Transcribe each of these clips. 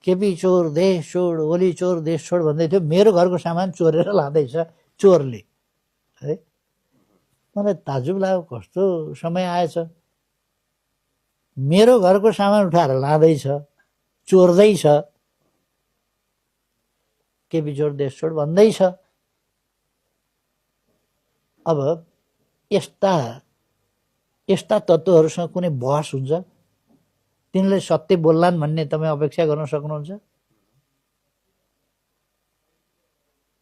केपी चोर देश छोड, ओली चोर देश छोड भन्दै थियो। मेरो घरको सामान चोरेर लाँदैछ चोरले है। मलाई ताजुब लाग्यो, कस्तो समय आएछ। मेरो घरको सामान उठाएर लाँदैछ, चोर्दैछ, केपी चोर देश छोड भन्दैछ। अब यस्ता तत्त्वहरूसँग कुनै बहस हुन्छ? तिनले सत्य बोल्लान् भन्ने तपाईँ अपेक्षा गर्न सक्नुहुन्छ?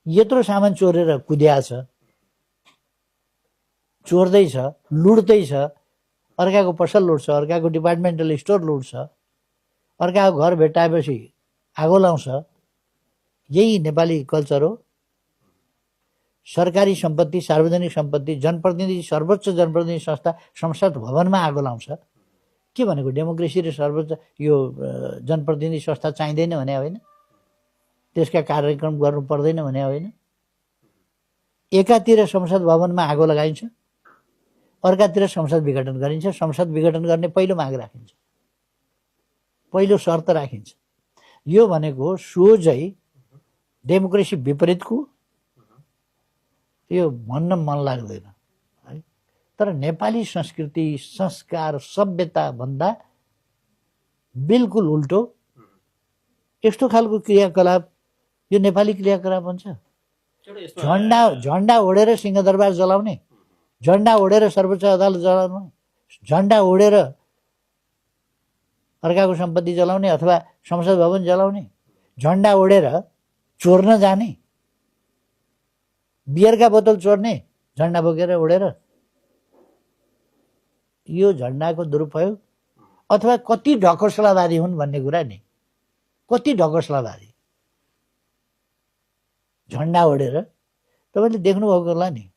यत्रो सामान चोरेर कुद्या छ, चोर्दैछ, लुट्दैछ, अर्काको पसल लुट्छ, अर्काको डिपार्टमेन्टल स्टोर लुट्छ, अर्काको घर भेटाएपछि आगो लाउँछ। यही नेपाली कल्चर हो। सरकारी सम्पत्ति, सार्वजनिक सम्पत्ति, जनप्रतिनिधि, सर्वोच्च जनप्रतिनिधि संस्था संसद भवनमा आगो लाउँछ। के भनेको डेमोक्रेसी र सर्वोच्च यो जनप्रतिनिधि संस्था चाहिँदैन भने होइन? त्यसका कार्यक्रम गर्नु पर्दैन भने होइन? एकातिर संसद भवनमा आगो लगाइन्छ, अर्कातिर संसद विघटन गरिन्छ। संसद विघटन गर्ने पहिलो माग राखिन्छ, पहिलो शर्त राखिन्छ। यो भनेको सोझै डेमोक्रेसी विपरीतको, यो भन्न मन लाग्दैन है। तर नेपाली संस्कृति, संस्कार, सभ्यता भन्दा बिल्कुल उल्टो यस्तो खालको क्रियाकलाप यो नेपाली क्रियाकलाप हुन्छ। झन्डा ओढेर सिंहदरबार जलाउने, झन्डा ओढेर सर्वोच्च अदालत जलाउने, झन्डा ओढेर अर्काको सम्पत्ति जलाउने अथवा संसद भवन जलाउने, झन्डा ओढेर चोर्न जाने, बियरका बोतल चोर्ने झन्डा बोकेर ओढेर, यो झन्डाको दुरुपयोग अथवा कति ढकसलावादी हुन् भन्ने कुरा नि। कति ढकसलावादी झन्डा ओढेर। तपाईँले देख्नुभएको होला नि,